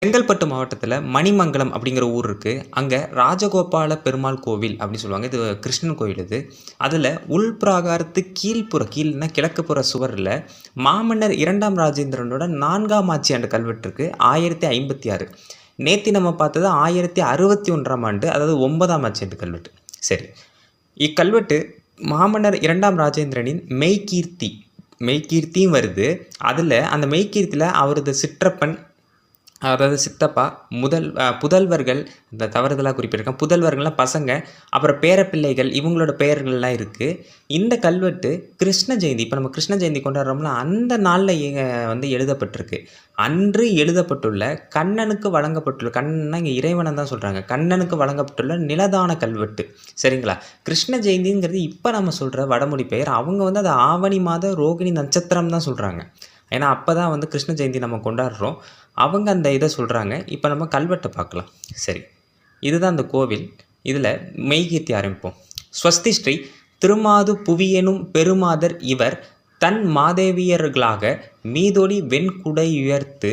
செங்கல்பட்டு மாவட்டத்தில மணிமங்கலம் அப்படிங்கிற ஊர் இருக்கு. அங்க ராஜகோபால பெருமாள் கோவில் அப்படின்னு சொல்லுவாங்க. இது கிருஷ்ணன் கோவில் இது. அதில உள்பிராகாரத்து கீழ்ன்னா கிழக்குப்புற சுவர்ல மாமன்னர் 2ஆம் ராஜேந்திரனோட 4ஆம் ஆட்சியாண்டு கல்வெட்டு இருக்கு. 1056. நேத்தி நம்ம பார்த்தது 1061ஆம் ஆண்டு, அதாவது 9ஆம் ஆட்சியாண்டு கல்வெட்டு. சரி. இக்கல்வெட்டு மாமன்னர் 2ஆம் ராஜேந்திரனின் மெய்க்கீர்த்தியும் வருது. அதில அந்த மெய்க்கீர்த்தியில அவரது சிற்றப்பன், அதாவது சித்தப்பா, புதல்வர்கள், இந்த தவறுதலா குறிப்பிட்டிருக்கேன். புதல்வர்கள்லாம் பசங்க, அப்புறம் பேரப்பிள்ளைகள், இவங்களோட பெயர்கள்லாம் இருக்கு. இந்த கல்வெட்டு கிருஷ்ண ஜெயந்தி, இப்போ நம்ம கிருஷ்ண ஜெயந்தி கொண்டாடுறோம்ல, அந்த நாள்ல வந்து எழுதப்பட்டிருக்கு. அன்று எழுதப்பட்டுள்ள கண்ணனுக்கு வழங்கப்பட்டுள்ள, கண்ணன்னா இங்கே இறைவனை தான் சொல்றாங்க, கண்ணனுக்கு வழங்கப்பட்டுள்ள நிலதான கல்வெட்டு. சரிங்களா? கிருஷ்ண ஜெயந்திங்கிறது இப்போ நம்ம சொல்ற வடமொழி பெயர். அவங்க வந்து அது ஆவணி மாத ரோகிணி நட்சத்திரம் தான் சொல்றாங்க. ஏன்னா அப்போ தான் வந்து கிருஷ்ண ஜெயந்தி நம்ம கொண்டாடுறோம். அவங்க அந்த இதை சொல்கிறாங்க. இப்போ நம்ம கல்வெட்டை பார்க்கலாம். சரி, இதுதான் அந்த கோவில். இதில் மெய்கீர்த்தி ஆரம்பிப்போம். ஸ்வஸ்தி ஸ்ரீ திருமாது புவியெனும் பெருமாதர் இவர் தன் மாதேவியர்களாக மீதொடி வெண்குடையுயர்த்து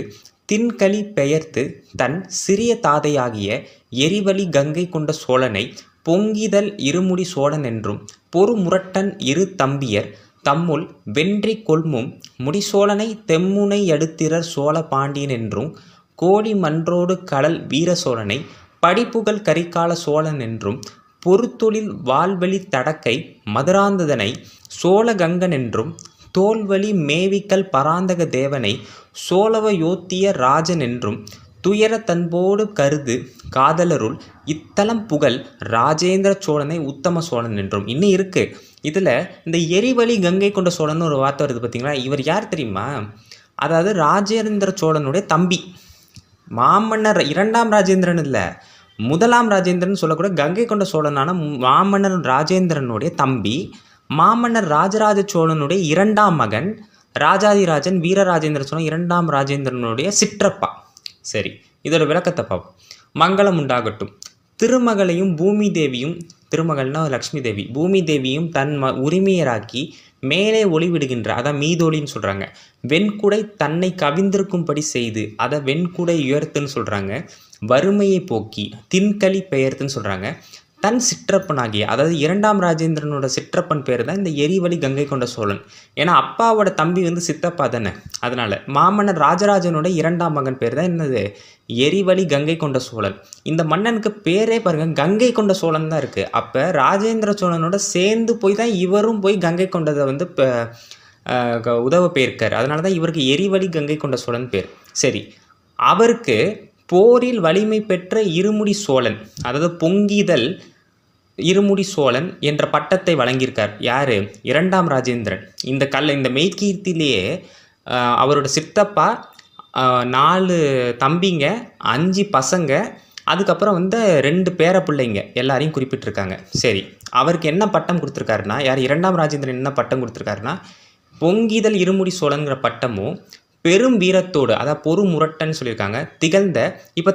தின்களி பெயர்த்து தன் சிறிய தாதையாகிய எரிவலி கங்கை கொண்ட சோழனை பொங்கிதல் இருமுடி சோழன் என்றும் பொறுமுரட்டன் இரு தம்பியர் தம்முள் வென்றி கொள்மும் முடிசோழனை தெம்முனை யடுத்திரர் சோழ பாண்டியன் என்றும் கோடி மன்றோடு கடல் வீர சோழனை படிப்புகழ் கரிகால சோழன் என்றும் பொறுத்தொழில் வால்வெளி தடக்கை மதுராந்ததனை சோழ கங்கன் என்றும் தோல்வழி மேவிக்கல் பராந்தக தேவனை சோழவ யோத்திய ராஜன் என்றும் துயர தன்போடு கருது காதலருள் இத்தலம் புகழ் ராஜேந்திர சோழனை உத்தம சோழன் என்றும். இன்னும் இருக்கு. இதில் இந்த எரிவலி கங்கை கொண்ட சோழன் ஒரு வார்த்தை வருது பார்த்தீங்களா? இவர் யார் தெரியுமா? அதாவது ராஜேந்திர சோழனுடைய தம்பி. மாமன்னர் 2ஆம் ராஜேந்திரன் இல்லை, 1ஆம் ராஜேந்திரன் சொல்லக்கூட கங்கை கொண்ட சோழனான மாமன்னர் ராஜேந்திரனுடைய தம்பி. மாமன்னர் ராஜராஜ சோழனுடைய 2ஆம் மகன் ராஜாதிராஜன் வீரராஜேந்திர சோழன் 2ஆம் ராஜேந்திரனுடைய சிற்றப்பா. சரி, இதோட விளக்கத்தை பார்ப்போம். மங்களம் உண்டாகட்டும். திருமகளையும் பூமி தேவியும், திருமகள்னா லக்ஷ்மி தேவி, பூமி தேவியும் தன் உரிமையராக்கி மேலே ஒளி விடுகின்ற, அதான் மீதொளின்னு சொல்கிறாங்க, வெண்குடை தன்னை கவிந்திருக்கும்படி செய்து, அதை வெண்குடை உயர்த்துன்னு சொல்கிறாங்க, வறுமையை போக்கி தின்களி பெயர்த்துன்னு சொல்கிறாங்க, தன் சிற்றப்பனாகிய, அதாவது 2ஆம் ராஜேந்திரனோட சிற்றப்பன் பேர் தான் இந்த எரிவலி கங்கை கொண்ட சோழன். ஏன்னா அப்பாவோட தம்பி வந்து சித்தப்பா தானே, அதனால் மாமன்னர் ராஜராஜனோட 2ஆம் மகன் பேர் தான் என்னது, எரிவலி கங்கை கொண்ட சோழன். இந்த மன்னனுக்கு பேரே பாருங்கள் கங்கை கொண்ட சோழன் தான் இருக்குது. அப்போ ராஜேந்திர சோழனோட சேர்ந்து போய் தான் இவரும் போய் கங்கை கொண்டதை வந்து உதவ போயிருக்கார். அதனால தான் இவருக்கு எரிவலி கங்கை கொண்ட சோழன் பேர். சரி, அவருக்கு போரில் வலிமை பெற்ற இருமுடி சோழன், அதாவது பொங்கிதல் இருமுடி சோழன் என்ற பட்டத்தை வழங்கியிருக்கார். யார்? 2ஆம் ராஜேந்திரன். இந்த மெய்க்கீர்த்திலேயே அவரோட சித்தப்பா, 4 தம்பிங்க, 5 பசங்க, அதுக்கப்புறம் வந்து 2 பேர பிள்ளைங்க எல்லாரையும் குறிப்பிட்டிருக்காங்க. சரி, அவருக்கு என்ன பட்டம் கொடுத்துருக்காருன்னா, யார் 2ஆம் ராஜேந்திரன் என்ன பட்டம் கொடுத்துருக்காருன்னா, பொங்கிதல் இருமுடி சோழன்கிற பட்டமும் பெரும் வீரத்தோடு, அதாவது பொறுமுரட்டன் சொல்லியிருக்காங்க, திகழ்ந்த, இப்போ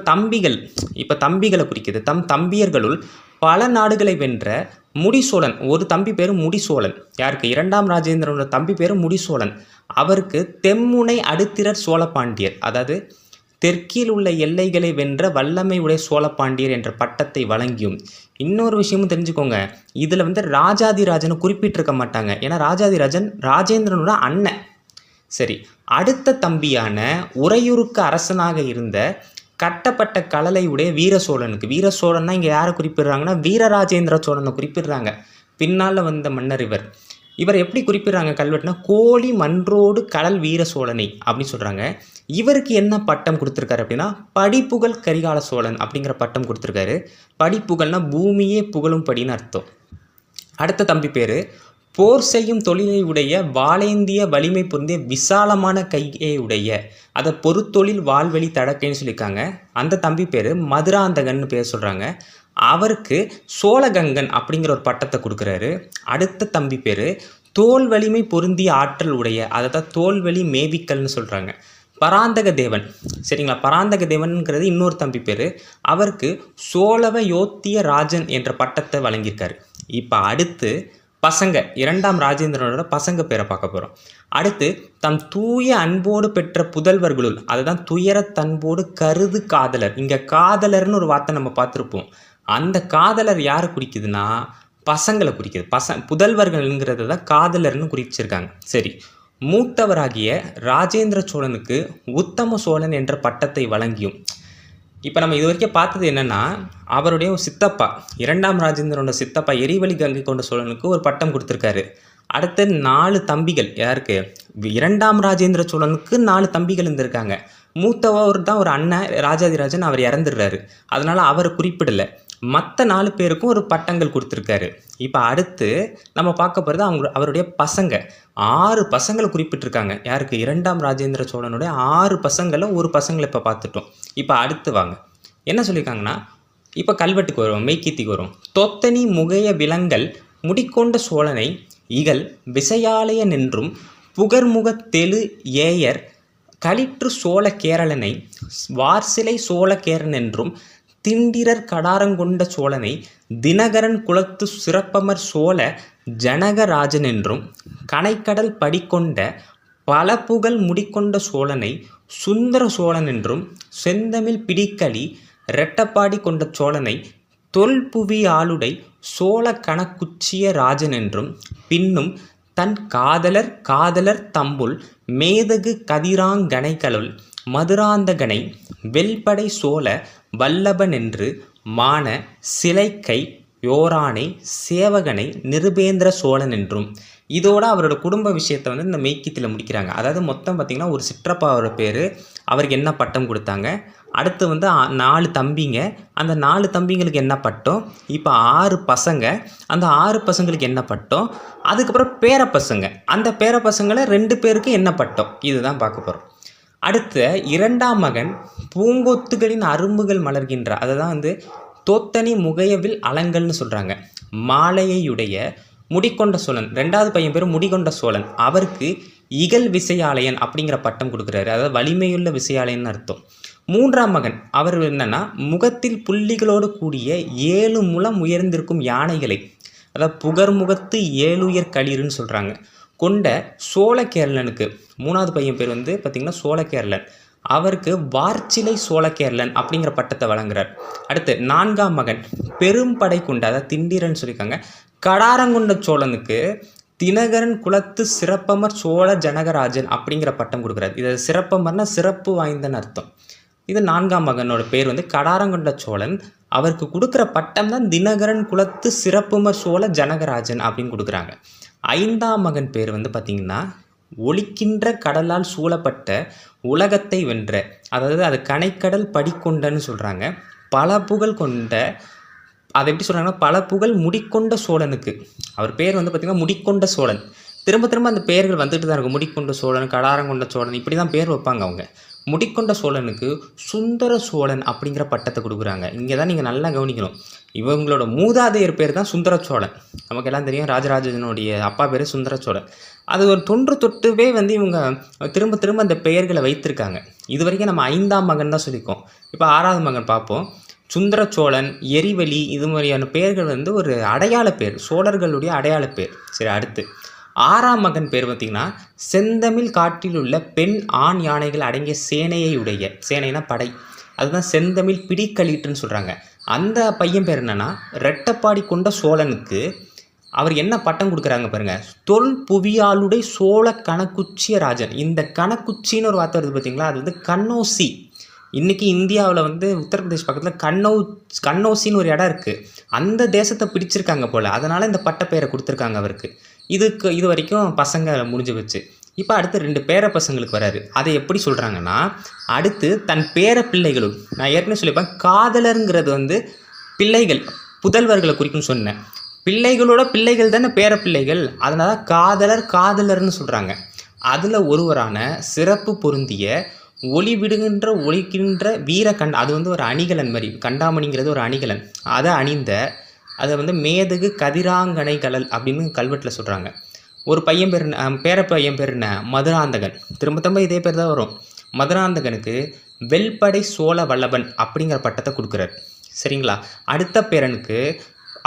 தம்பிகளை குறிக்குது, தம்பியர்களுள் பல நாடுகளை வென்ற முடிசோழன், ஒரு தம்பி பேர் முடிசோழன். யாருக்கு? 2ஆம் ராஜேந்திரனோட தம்பி பேர் முடிசோழன். அவருக்கு தெம்முனை அடுத்திரர் சோழ பாண்டியர், அதாவது தெற்கில் உள்ள எல்லைகளை வென்ற வல்லமை உடைய சோழ பாண்டியர் என்ற பட்டத்தை வழங்கியும். இன்னொரு விஷயமும் தெரிஞ்சுக்கோங்க, இதில் வந்து ராஜாதிராஜனை குறிப்பிட்டிருக்க மாட்டாங்க. ஏன்னா ராஜாதிராஜன் ராஜேந்திரனோட அண்ணன். சரி, அடுத்த தம்பியான உறையூருக்கு அரசனாக இருந்த கட்டப்பட்ட கலலை உடைய வீர சோழனுக்கு, வீர சோழன்னா இங்கே யாரை குறிப்பிடுறாங்கன்னா வீரராஜேந்திர சோழனை குறிப்பிடுறாங்க. பின்னால் வந்த மன்னர் இவர் எப்படி குறிப்பிடுறாங்க கல்வெட்டுனா, கோழி மன்றோடு கடல் வீர சோழனை அப்படின்னு சொல்கிறாங்க. இவருக்கு என்ன பட்டம் கொடுத்துருக்காரு அப்படின்னா, படிப்புகழ் கரிகால சோழன் அப்படிங்கிற பட்டம் கொடுத்துருக்காரு. படிப்புகள்னா பூமியே புகழும் படின்னு அர்த்தம். அடுத்த தம்பி பேர் போர் செய்யும் தொழிலை உடைய வாளேந்திய வலிமை பொருந்திய விசாலமான கையை உடைய, அதை பொறுத்தொழில் வால்வெளி தடக்கைன்னு சொல்லியிருக்காங்க. அந்த தம்பி பேர் மதுராந்தகன் பேர் சொல்கிறாங்க. அவருக்கு சோழகங்கன் அப்படிங்கிற ஒரு பட்டத்தை கொடுக்குறாரு. அடுத்த தம்பி பேர் தோல் வலிமை பொருந்திய ஆற்றல் உடைய, அதை தான் தோல்வழி மேவிக்கல்னு சொல்கிறாங்க, பராந்தக தேவன். சரிங்களா? பராந்தக தேவன்கிறது இன்னொரு தம்பி பேர். அவருக்கு சோழவ யோத்திய ராஜன் என்ற பட்டத்தை வழங்கியிருக்காரு. இப்போ அடுத்து பசங்க, 2ஆம் ராஜேந்திரனோட பசங்க பேரை பார்க்க போகிறோம். அடுத்து தம் தூய அன்போடு பெற்ற புதல்வர்களுள், அதுதான் துயரத்தன்போடு கருது காதலர். இங்கே காதலர்னு ஒரு வார்த்தை நம்ம பார்த்துருப்போம். அந்த காதலர் யாரை குறிக்குதுன்னா பசங்களை குறிக்குது. புதல்வர்கள்ங்கிறத தான் காதலர்னு குறிச்சிருக்காங்க. சரி, மூத்தவராகிய ராஜேந்திர சோழனுக்கு உத்தம சோழன் என்ற பட்டத்தை வழங்கியும். இப்போ நம்ம இது வரைக்கும் பார்த்தது என்னென்னா, அவருடைய ஒரு சித்தப்பா, 2ஆம் ராஜேந்திரனோட சித்தப்பா எரிவலி கங்கை கொண்ட சோழனுக்கு ஒரு பட்டம் கொடுத்துருக்காரு. அடுத்து 4 தம்பிகள். யாருக்கு? 2ஆம் ராஜேந்திர சோழனுக்கு 4 தம்பிகள் இருந்திருக்காங்க. மூத்தவர் தான் ஒரு அண்ணன் ராஜாதிராஜன், அவர் இறந்துடுறாரு. அதனால் அவரை குறிப்பிடலை. மற்ற 4 பேருக்கும் ஒரு பட்டங்கள் கொடுத்துருக்காரு. இப்போ அடுத்து நம்ம பார்க்க போகிறது அவருடைய பசங்க. 6 பசங்களை குறிப்பிட்டிருக்காங்க. யாருக்கு? 2ஆம் ராஜேந்திர சோழனுடைய 6 பசங்களில் ஒரு பசங்களை இப்போ பார்த்துட்டோம். இப்போ அடுத்து வாங்க, என்ன சொல்லியிருக்காங்கன்னா, இப்போ கல்வெட்டுக்கு வருவோம், மெய்க்கீர்த்திக்கு வருவோம். தொத்தனி முகைய விலங்கல் முடிக்கொண்ட சோழனை இகல் விசையாலய நின்றும் புகர்முக தெளு ஏயர் களிற்று சோழ கேரளனை வார்சிலை சோழ கேரன் என்றும் திண்டிரர் கடாரங்கொண்ட சோழனை தினகரன் குலத்து சிறப்பமர் சோழ ஜனகராஜன் என்றும் கனைக்கடல் படிக்கொண்ட பல புகழ் முடிக்கொண்ட சோழனை சுந்தர சோழன் என்றும் செந்தமிழ் பிடிக்களி இரட்டப்பாடி கொண்ட சோழனை தொல்புவி ஆளுடை சோழ கணக்குச்சிய ராஜன் என்றும் பின்னும் தன் காதலர் தம்புல் மேதகு கதிராங்கனைகளுள் மதுராந்தகனை வெல்படை சோழ வல்லபன் என்று மான சிலைக்கை யோரானை சேவகனை நிருபேந்திர சோழன் என்றும். இதோட அவரோட குடும்ப விஷயத்தை வந்து இந்த மெய்க்கீர்த்தியில் முடிக்கிறாங்க. அதாவது மொத்தம் பார்த்திங்கன்னா ஒரு சிற்றப்பாவோட பேர், அவருக்கு என்ன பட்டம் கொடுத்தாங்க, அடுத்து வந்து 4 தம்பிங்க, அந்த 4 தம்பிங்களுக்கு என்ன பட்டம், இப்போ 6 பசங்க, அந்த 6 பசங்களுக்கு என்ன பட்டம், அதுக்கப்புறம் பேரப்பசங்க, அந்த பேரப்பசங்களை 2 பேருக்கு என்ன பட்டம், இதுதான் பார்க்க போகிறோம். அடுத்த 2ஆம் மகன் பூங்கொத்துகளின் அரும்புகள் மலர்கின்ற, அதை தான் வந்து தோத்தனி முகையவில் அலங்கல்னு சொல்கிறாங்க. மாலையுடைய முடிக்கொண்ட சோழன், 2வது பையன் பேர் முடிகொண்ட சோழன், அவருக்கு இகல் விசையாலயன் அப்படிங்கிற பட்டம் கொடுக்குறாரு. அதாவது வலிமையுள்ள விசையாலயன்னு அர்த்தம். 3ஆம் மகன் அவர் என்னன்னா, முகத்தில் புள்ளிகளோடு கூடிய 7 முழம் உயர்ந்திருக்கும் யானைகளை, அதாவது புகர்முகத்து 7 உயர் களிர்னு சொல்கிறாங்க, கொண்ட சோழகேரளனுக்கு, 3வது பையன் பேர் வந்து பார்த்திங்கன்னா சோழகேரளன், அவருக்கு வார்ச்சிலை சோழகேரளன் அப்படிங்கிற பட்டத்தை வழங்குறார். அடுத்து 4ஆம் மகன் பெரும்படை கொண்ட, அதாவது திண்டிரன் சொல்லியிருக்காங்க, கடாரங்கொண்ட சோழனுக்கு தினகரன் குலத்து சிறப்பமர் சோழ ஜனகராஜன் அப்படிங்கிற பட்டம் கொடுக்குறாரு. இது சிறப்பமர்னா சிறப்பு வாய்ந்தன்னு அர்த்தம். இது 4ஆம் மகனோட பேர் வந்து கடாரங்கொண்ட சோழன், அவருக்கு கொடுக்குற பட்டம் தான் தினகரன் குலத்து சிறப்புமர் சோழ ஜனகராஜன் அப்படின்னு கொடுக்குறாங்க. 5ஆம் மகன் பேர் வந்து பார்த்திங்கன்னா ஒலிக்கின்ற கடலால் சூழப்பட்ட உலகத்தை வென்ற, அதாவது அது கனைக்கடல் படிக்கொண்டன்னு சொல்கிறாங்க. பல புகழ் கொண்ட, அதை எப்படி சொல்கிறாங்கன்னா பல புகழ் முடிக்கொண்ட சோழனுக்கு, அவர் பேர் வந்து பார்த்திங்கன்னா முடிக்கொண்ட சோழன். திரும்ப திரும்ப அந்த பெயர்கள் வந்துட்டு தான் இருக்கும். முடிக்கொண்ட சோழன், கடாரங்கொண்ட சோழன், இப்படி தான் பேர் வைப்பாங்க அவங்க. முடிக்கொண்ட சோழனுக்கு சுந்தர சோழன் அப்படிங்கிற பட்டத்தை கொடுக்குறாங்க. இங்கே தான் நீங்கள் நல்லா கவனிக்கணும். இவங்களோட மூதாதையர் பேர் தான் சுந்தர சோழன். நமக்கு எல்லாம் தெரியும், ராஜராஜனுடைய அப்பா பேர் சுந்தர சோழன். அது ஒரு தொன்று தொட்டுவே வந்து இவங்க திரும்ப திரும்ப அந்த பெயர்களை வைத்திருக்காங்க. இது வரைக்கும் நம்ம 5ஆம் மகன் தான் சொல்லியிருக்கோம். இப்போ 6வது மகன் பார்ப்போம். சுந்தர சோழன், எரிவலி, இது மாதிரியான பெயர்கள் வந்து ஒரு அடையாள பேர், சோழர்களுடைய அடையாள பேர். சரி, அடுத்து 6ஆம் மகன் பேர் பார்த்திங்கன்னா செந்தமிழ் காட்டில் உள்ள பெண் ஆண் யானைகள் அடங்கிய சேனையை உடைய, சேனைனா படை, அதுதான் செந்தமிழ் பிடிக்களிட்டுன்னு சொல்கிறாங்க. அந்த பையன் பேர் என்னன்னா ரெட்டப்பாடி கொண்ட சோழனுக்கு அவர் என்ன பட்டம் கொடுக்குறாங்க பாருங்க, தொல் புவியாளுடைய சோழ கணக்குச்சிய ராஜன். இந்த கணக்குச்சின்னு ஒரு வார்த்தை வருது பார்த்தீங்களா, அது வந்து கண்ணோசி. இன்றைக்கி இந்தியாவில் வந்து உத்தரப்பிரதேஷ் பக்கத்தில் கண்ணோசின்னு ஒரு இடம் இருக்குது. அந்த தேசத்தை பிடிச்சிருக்காங்க போல், அதனால் இந்த பட்டப்பெயரை கொடுத்துருக்காங்க அவருக்கு. இது வரைக்கும் பசங்க முடிஞ்சு வச்சு. இப்போ அடுத்து 2 பேர பசங்களுக்கு வராரு. அதை எப்படி சொல்கிறாங்கன்னா, அடுத்து தன் பேர பிள்ளைகளும், நான் ஏற்கனவே சொல்லியிருப்பேன் காதலருங்கிறது வந்து பிள்ளைகள் புதல்வர்களை குறிக்கும்னு சொன்னேன். பிள்ளைகளோட பிள்ளைகள் தானே பேர பிள்ளைகள், அதனால காதலர்னு சொல்கிறாங்க. அதில் ஒருவரான சிறப்பு பொருந்திய ஒளிக்கின்ற வீரகண்ட, அது வந்து ஒரு அணிகலன் மாதிரி, கண்டாமணிங்கிறது ஒரு அணிகலன், அதை அணிந்த, அதை வந்து மேதகு கதிராங்கனைகளல் அப்படின்னு கல்வெட்டில் சொல்கிறாங்க. ஒரு பையன் பேர், பேர பையன் பேர் என்ன, மதுராந்தகன். திரும்ப இதே பேர் தான் வரும். மதுராந்தகனுக்கு வெல்படை சோழ வல்லபன் அப்படிங்கிற பட்டத்தை கொடுக்குறாரு. சரிங்களா? அடுத்த பேரனுக்கு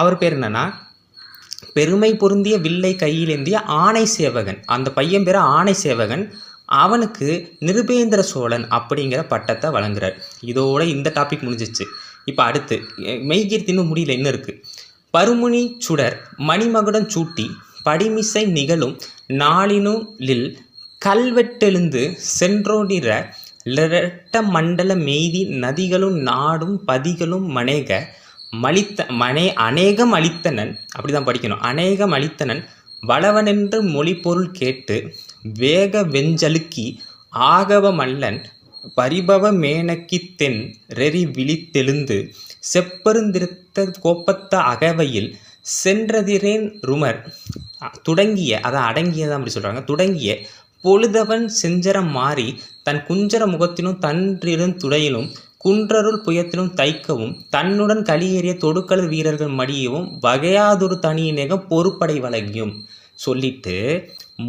அவர் பேர் என்னன்னா பெருமை பொருந்திய வில்லை கையிலேந்திய ஆணை சேவகன், அந்த பையன் பேர் ஆணை சேவகன், அவனுக்கு நிருபேந்திர சோழன் அப்படிங்கிற பட்டத்தை வழங்குறார். இதோட இந்த டாபிக் முடிஞ்சிச்சு. இப்போ அடுத்து மெய்கீர்த்தின்னு முடியல, இன்னும் இருக்குது. பருமுனி சுடர் மணிமகுடம் சூட்டி படிமிசை நிகழும் நாளினுளில் கல்வெட்டெழுந்து சென்றோடிற லட்ட மண்டல மெய்தி நதிகளும் நாடும் பதிகளும் அநேகம் அளித்தனன், அப்படி தான் படிக்கணும், அநேகம் அளித்தனன் வளவனென்று மொழி பொருள் கேட்டு வேக வெஞ்சலுக்கி ஆகவ மல்லன் பரிபவ மேனக்கி தென் ரெறி விழித்தெழுந்து செப்பருந்திருத்த கோப்பத்த அகவையில் சென்றதிரேன் ருமர் துடங்கிய, அதான் அடங்கியதான் அப்படி சொல்கிறாங்க, துடங்கிய பொழுதவன் செஞ்சரம் மாறி தன் குஞ்சர முகத்திலும் தன்றிரும் துடையிலும் குன்றருள் புயத்திலும் தைக்கவும் தன்னுடன் களியேறிய தொடுக்கலர் வீரர்கள் மடியவும் வகையாதொரு தனியினேகம் பொறுப்படை வழங்கியும் சொல்லிட்டு,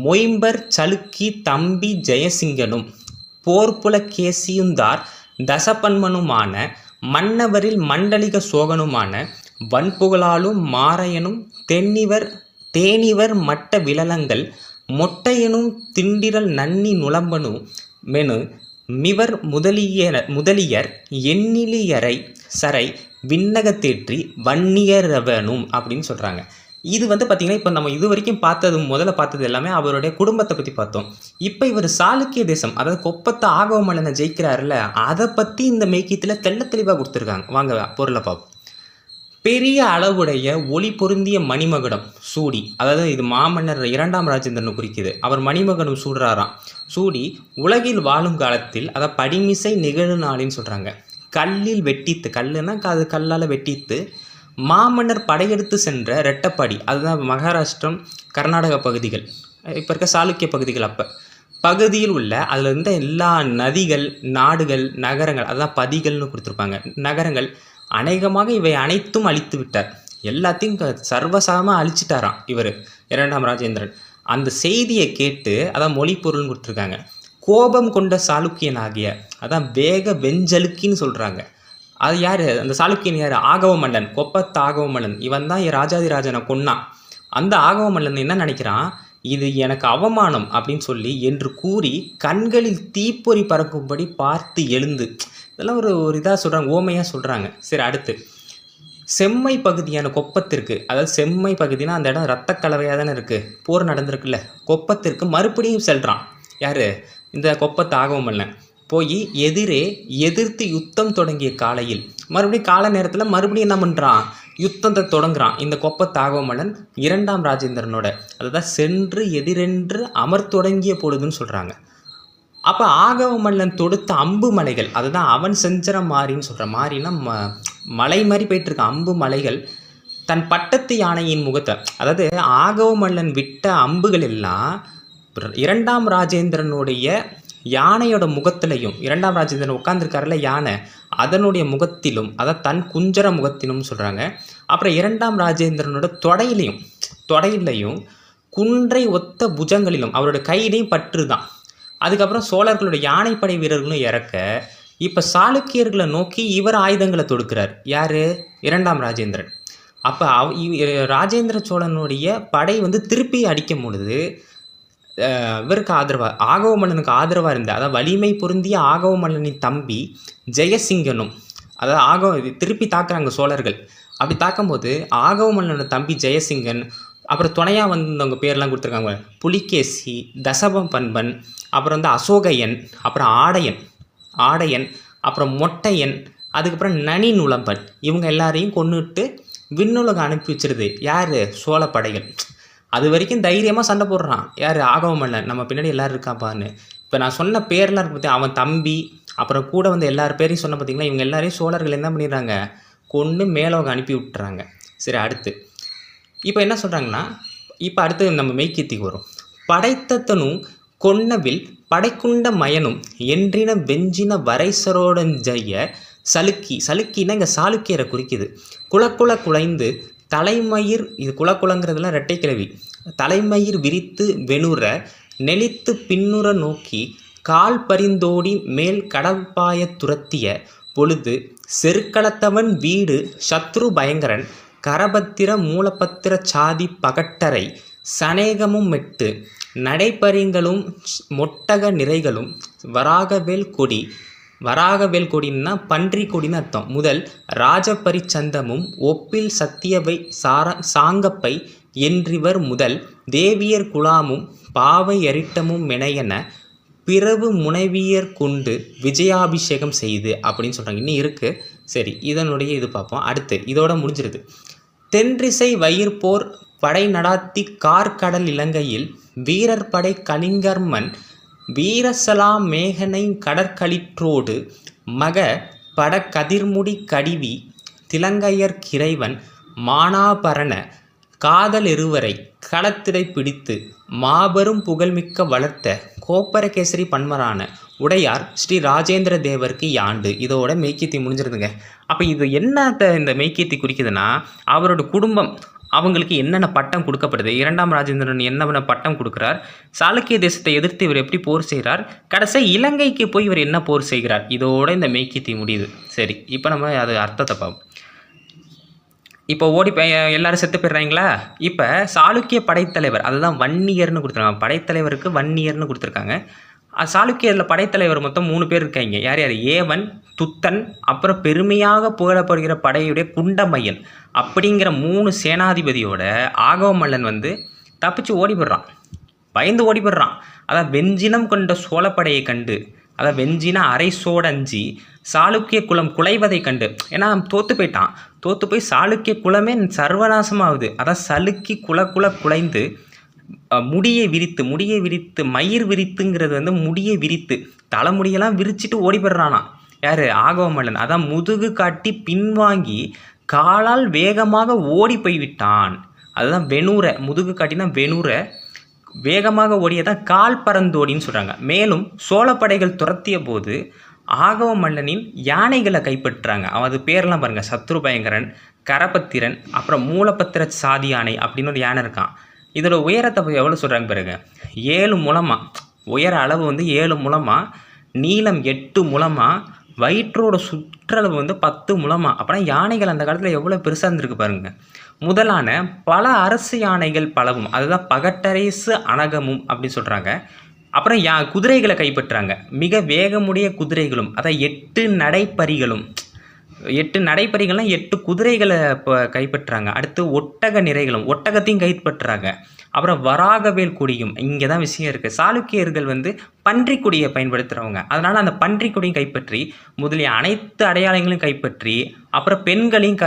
மொயம்பர் சலுக்கி தம்பி ஜெயசிங்கனும் போர்ப்புல கேசியுந்தார் தசபன்மனுமான மன்னவரில் மண்டலிக சோகனுமான வன்புகழாலும் மாரையனும் தேனிவர் மட்ட விலலங்கள் மொட்டையனும் திண்டிரல் நன்னி நுளம்பனு மெனு மிவர் முதலியர் எண்ணிலியரை சரை விண்ணகத்தேற்றி வன்னியரவனும் அப்படின்னு சொல்கிறாங்க. இது பார்த்திங்கன்னா இப்போ நம்ம இது வரைக்கும் முதல்ல பார்த்தது எல்லாமே அவருடைய குடும்பத்தை பற்றி பார்த்தோம். இப்போ இவர் சாளுக்கிய தேசம், அதாவது கொப்பத்தை ஆகவமல்லனை ஜெயிக்கிறாருல, அதை பற்றி இந்த மெய்கீத்தில் தெள்ள தெளிவாக கொடுத்துருக்காங்க. வாங்க பொருளை பார்ப்போம். பெரிய அளவுடைய ஒளி பொருந்திய மணிமகுடம் சூடி, அதாவது இது மாமன்னர் 2ஆம் ராஜேந்திரனை குறிக்குது. அவர் மணிமகுடம் சூடுறாராம். சூடி உலகில் வாழும் காலத்தில், அதை படிமிசை நிகழு நாளின்னு சொல்கிறாங்க, கல்லில் வெட்டித்து, கல்லுன்னா அது கல்லால் வெட்டித்து மாமன்னர் படையெடுத்து சென்ற ரெட்டப்பாடி, அதுதான் மகாராஷ்டிரம் கர்நாடக பகுதிகள், இப்போ இருக்க சாளுக்கிய பகுதிகள், அப்போ பகுதியில் உள்ள அதில் இருந்த எல்லா நதிகள், நாடுகள், நகரங்கள், அதுதான் பதிகள்னு கொடுத்துருப்பாங்க, நகரங்கள் அநேகமாக இவை அனைத்தும் அழித்து விட்டார். எல்லாத்தையும் சர்வசாமமாக அழிச்சிட்டாராம் இவர் 2ஆம் ராஜேந்திரன். அந்த செய்தியை கேட்டு அதான் மொழி பொருள்னு கொடுத்துருக்காங்க. கோபம் கொண்ட சாளுக்கியன் ஆகிய, அதான் வேக வெஞ்சலுக்கின்னு சொல்கிறாங்க. அது யார்? அந்த சாளுக்கியன் யார்? ஆகவ மல்லன், கொப்பத்து ஆகவ மல்லன். இவன் தான் ராஜாதிராஜனை கொன்னான். அந்த ஆகவ மல்லன் என்ன நினைக்கிறான், இது எனக்கு அவமானம் அப்படின்னு சொல்லி என்று கூறி கண்களில் தீப்பொறி பறக்கும்படி பார்த்து எழுந்து, இதெல்லாம் ஒரு இதாக சொல்கிறாங்க, ஓமையாக சொல்கிறாங்க. சரி, அடுத்து செம்மை பகுதியான கொப்பத்திற்கு, அதாவது செம்மை பகுதினா அந்த இடம் ரத்த கலவையாக தானே இருக்குது, போர் நடந்திருக்குல்ல, கொப்பத்திற்கு மறுபடியும் செல்கிறான். யார்? இந்த கொப்பத்து ஆகவம் மல்லன் போய் எதிர்த்து யுத்தம் தொடங்கிய காலையில் மறுபடியும் கால நேரத்தில் மறுபடியும் என்ன பண்ணுறான், யுத்தத்தை தொடங்குறான். இந்த கொப்பத்து ஆகவ மல்லன் 2ஆம் ராஜேந்திரனோட, அதுதான் சென்று எதிரென்று தொடங்கிய பொழுதுன்னு சொல்கிறாங்க. அப்போ ஆகவ மல்லன் தொடுத்த அம்பு மலைகள், அதுதான் அவன் செஞ்சர மாறின்னு சொல்கிற, மாறினா மலை மாதிரி போயிட்டுருக்க அம்பு மலைகள் தன் பட்டத்து யானையின் முகத்தை, அதாவது ஆகவ மல்லன் விட்ட அம்புகள் எல்லாம் 2ஆம் ராஜேந்திரனுடைய யானையோட முகத்திலையும், 2ஆம் ராஜேந்திரன் உட்காந்துருக்காருல யானை, அதனுடைய முகத்திலும், அதை தன் குஞ்சர முகத்திலும் சொல்கிறாங்க. அப்புறம் 2ஆம் ராஜேந்திரனோட தொடையிலையும் குன்றை ஒத்த புஜங்களிலும் அவரோட கையிலையும் பற்று தான். அதுக்கப்புறம் சோழர்களுடைய யானைப்படை வீரர்களும் இறக்க, இப்போ சாளுக்கியர்களை நோக்கி இவர் ஆயுதங்களை தொடுக்கிறார். யார்? 2ஆம் ராஜேந்திரன். அப்போ ராஜேந்திர சோழனுடைய படை திருப்பி அடிக்கும் பொழுது இவருக்கு ஆதரவாக, ஆகவ மல்லனுக்கு ஆதரவாக இருந்த, அதாவது வலிமை பொருந்திய ஆகவ மல்லனின் தம்பி ஜெயசிங்கனும், அதாவது திருப்பி தாக்குறாங்க சோழர்கள். அப்படி தாக்கும்போது ஆகவ மல்லனோட தம்பி ஜெயசிங்கன், அப்புறம் துணையாக வந்தவங்க பேர்லாம் கொடுத்துருக்காங்க, புலிகேசி, தசபன்பன், அப்புறம் அசோகையன், அப்புறம் ஆடையன், அப்புறம் மொட்டையன், அதுக்கப்புறம் நனி நுளம்பன், இவங்க எல்லாரையும் கொண்டுட்டு விண்ணுலகம் அனுப்பி வச்சிருது. யார்? சோழ படைகள். அது வரைக்கும் தைரியமாக சண்டை போடுறான். யார்? ஆகவ மல்லன். நம்ம பின்னாடி எல்லோரும் இருக்காப்பான்னு. இப்போ நான் சொன்ன பேர்லாம் இருக்கு பார்த்தீங்க, அவன் தம்பி, அப்புறம் கூட எல்லார் பேரையும் சொன்ன பார்த்தீங்களா, இவங்க எல்லாரையும் சோழர்கள் என்ன பண்ணிடுறாங்க, கொண்டு மேலோகம் அனுப்பி விட்டுறாங்க. சரி, அடுத்து இப்போ என்ன சொல்கிறாங்கன்னா, இப்போ அடுத்து நம்ம மெய்கீர்த்திக்கு வரும். படைத்தனும் கொன்னவில் படைக்குண்ட மயனும் என்றின வெஞ்சின வரைசரோடஞ்செய்ய சலுக்கின்னா இங்கே சாளுக்கியரை குறிக்குது. குலைந்து தலைமயிர், இது குலங்குறதுலாம் இரட்டை கிளவி, தலைமயிர் விரித்து வெணுற நெளித்து பின்னுற நோக்கி கால் பரிந்தோடி மேல் கடற்பாய துரத்திய பொழுது செருக்களத்தவன் வீடு சத்ரு பயங்கரன் கரபத்திர மூலபத்திர சாதி பகட்டரை சனேகமும் மெட்டு நடைப்பரிங்களும் மொட்டக நிறைகளும் வராகவேல் கொடின்னா பன்றி கொடின்னு அர்த்தம். முதல் ராஜபரிச்சந்தமும் ஒப்பில் சத்தியவை சாங்கப்பை என்றிவர் முதல் தேவியர் குழாமும் பாவை அரிட்டமும் மெனையென பிறவு முனைவியர் கொண்டு விஜயாபிஷேகம் செய்து அப்படின்னு சொல்கிறாங்க. இன்னும் இருக்குது. சரி, இதனுடைய இது பார்ப்போம். அடுத்து இதோட முடிஞ்சிருது. தென்றிசை வயிற்போர் படை நடாத்தி கார்கடல் இலங்கையில் வீரர் படை கலிங்கர்மன் வீரசலா மேகனை கடற்களிற்றோடு மக பட கதிர்முடி கடிவி திலங்கையர் கிரைவன் மானாபரண காதல் இருவரை களத்திடை பிடித்து மாபெரும் புகழ்மிக்க வளர்த்த கோப்பரகேசரி பன்மரான உடையார் ஸ்ரீ ராஜேந்திர தேவருக்கு யாண்டு. இதோட மெய்க்கீர்த்தி முடிஞ்சிருதுங்க. அப்போ இது என்ன இந்த மெய்க்கீர்த்தி குறிக்குதுன்னா, அவரோட குடும்பம் அவங்களுக்கு என்னென்ன பட்டம் கொடுக்கப்படுது, இரண்டாம் ராஜேந்திரன் என்ன பட்டம் கொடுக்குறார், சாளுக்கிய தேசத்தை எதிர்த்து இவர் எப்படி போர் செய்கிறார், கடைசியாக இலங்கைக்கு போய் இவர் என்ன போர் செய்கிறார், இதோட இந்த மெய்க்கீர்த்தி முடியுது. சரி, இப்போ நம்ம அது அர்த்தத்தை பார்ப்போம். இப்போ எல்லாரும் செத்து போயிடுறாங்களா. இப்போ சாளுக்கிய படைத்தலைவர், அதுதான் வன்னியர்னு கொடுத்துருக்காங்க. படைத்தலைவருக்கு வன்னியர்னு கொடுத்துருக்காங்க. சாளுக்கியரில் படைத்தலைவர் மொத்தம் 3 பேர் இருக்காங்க. யார் யார்? ஏவன், துத்தன், அப்புறம் பெருமையாக புகழப்படுகிற படையுடைய குண்டமையன் அப்படிங்கிற 3 சேனாதிபதியோட ஆகவ மல்லன் தப்பிச்சு ஓடிப்படுறான், பயந்து ஓடிப்படுறான். அதான் வெஞ்சினம் கொண்ட சோழப்படையை கண்டு, அதான் வெஞ்சின அரை சோடஞ்சி சாளுக்கிய குலம் குலைவதை கண்டு, ஏன்னா தோற்று போயிட்டான். தோற்று போய் சாளுக்கிய குலமே சர்வநாசமாகுது. அதான் சலுக்கி குலைந்து முடியை விரித்து மயிர் விரித்துங்கிறது முடியை விரித்து தலைமுடியெல்லாம் விரிச்சிட்டு ஓடிப்படுறானா. யார்? ஆகவ மல்லன். அதான் முதுகு காட்டி பின்வாங்கி காலால் வேகமாக ஓடி போய்விட்டான். அதுதான் வெணூர, முதுகு காட்டினா வெணூர, வேகமாக ஓடியதான் கால் பறந்தோடின்னு சொல்கிறாங்க. மேலும் சோழப்படைகள் துரத்திய போது ஆகவ மல்லனின் யானைகளை கைப்பற்றுறாங்க. அது பேர்லாம் பாருங்கள்: சத்ரு பயங்கரன், கரபத்திரன், அப்புறம் மூலபத்திர சாதி யானை அப்படின்னு ஒரு யானை இருக்கான். இதோட உயரத்தை எவ்வளோ சொல்கிறாங்க பாருங்க. 7 முழமா உயர அளவு 7 முழமா, நீளம் 8 முழமா, வயிற்றோட சுற்றளவு 10 முழமா. அப்படின்னா யானைகள் அந்த காலத்தில் எவ்வளோ பெருசாக இருந்திருக்கு பாருங்க. முதலான பல அரசு யானைகள் பலவும், அதுதான் பகட்டரேசு அனகமும் அப்படின்னு சொல்கிறாங்க. அப்புறம் குதிரைகளை கைப்பற்றாங்க. மிக வேகமுடைய குதிரைகளும், அதான் 8 நடைப்பரிகளும். 8 நடைப்பரிகள்லாம் 8 குதிரைகளை இப்போ கைப்பற்றாங்க. அடுத்து ஒட்டக நிறைகளும், ஒட்டகத்தையும் கைப்பற்றுறாங்க. அப்புறம் வராகவேல் கொடியும். இங்கே தான் விஷயம் இருக்குது. சாளுக்கியர்கள் பன்றி கொடியை பயன்படுத்துகிறவங்க. அதனால் அந்த பன்றி கொடியும் கைப்பற்றி முதலிய அனைத்து அடையாளங்களையும் கைப்பற்றி அப்புறம் பெண்களையும்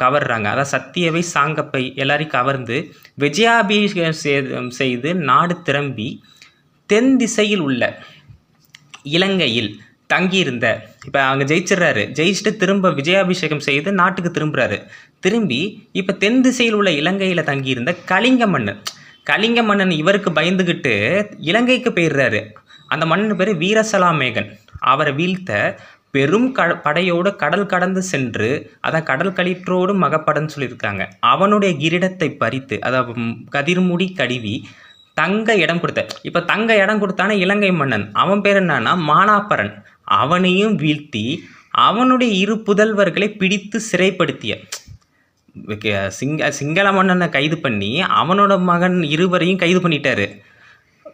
கவர்றாங்க. அதான் சத்தியவை சாங்கப்பை எல்லாரையும் கவர்ந்து விஜயாபிஷேகம் செய்து நாடு திரும்பி தென் திசையில் உள்ள இலங்கையில் தங்கியிருந்த, இப்போ அங்கே ஜெயிச்சிடுறாரு, ஜெயிச்சுட்டு திரும்ப விஜயாபிஷேகம் செய்து நாட்டுக்கு திரும்புகிறாரு. திரும்பி இப்போ தென் திசையில் உள்ள இலங்கையில் தங்கியிருந்த கலிங்க மன்னன் இவருக்கு பயந்துக்கிட்டு இலங்கைக்கு போயிடுறாரு. அந்த மன்னன் பேர் வீரசலா மேகன். அவரை வீழ்த்த பெரும் படையோடு கடல் கடந்து சென்று, அதான் கடல் களிற்றோடு மகப்படன்னு சொல்லியிருக்காங்க, அவனுடைய கிரீடத்தை பறித்து, அதாவது கதிர்முடி கடிவி தங்க இடம் கொடுத்த. இப்போ தங்க இடம் கொடுத்தானே இலங்கை மன்னன், அவன் பேர் என்னன்னா மானாபரன். அவனையும் வீழ்த்தி அவனுடைய 2 புதல்வர்களை பிடித்து சிறைப்படுத்திய சிங்கள மன்னனை கைது பண்ணி அவனோட மகன் 2வரையும் கைது பண்ணிட்டாரு.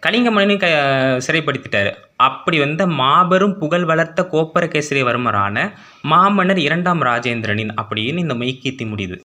கலிங்க மன்னனையும் சிறைப்படுத்திட்டாரு. அப்படி மாபெரும் புகழ் வளர்த்த கோப்பரகேசரி வர்மரான மாமன்னர் 2ஆம் ராஜேந்திரனின் அப்படின்னு இந்த மெய்க்கீர்த்தி முடியுது.